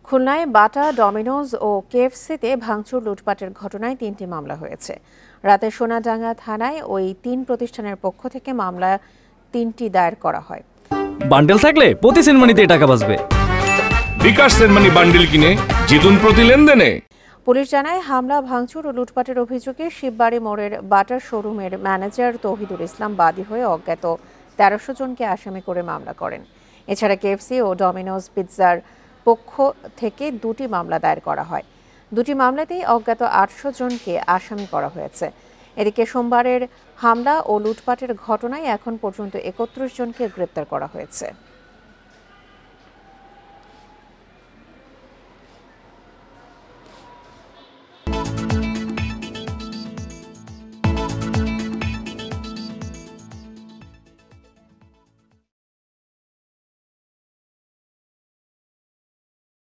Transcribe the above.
খুলনায় বাটা, ডমিনোজ ও কেএফসিতে ভাঙচুর লুটপাটের ঘটনায় ৩টি মামলা হয়েছে। রাতে সোনাডাঙ্গা থানায় ওই ৩ প্রতিষ্ঠানের পক্ষ থেকে মামলা ৩টি দায়ের করা হয়। বান্ডেল থাকলে প্রতি সেনমানিতে টাকা বাঁচবে। বিকাশ সেনমানি বান্ডেল কিনে জিতুন প্রতি লেনদেনে। পুলিশ জানায়, হামলা, ভাঙচুর ও লুটপাটের অভিযোগে শিববাড়ি মোড়ের বাটার শোরুমের ম্যানেজার তৌহিদুল ইসলাম বাদী হয়ে অজ্ঞাত ১৩০০ জনকে আসামি করে মামলা করেন। এছাড়া কেএফসি ও ডমিনোজ পিৎজার পক্ষ থেকে ২টি মামলা দায়ের করা হয়। ২টি মামলাতেই অজ্ঞাত ৮০০ জনকে আসামি করা হয়েছে। এদিকে সোমবারের হামলা ও লুটপাটের ঘটনায় এখন পর্যন্ত ৩১ জনকে গ্রেপ্তার করা হয়েছে।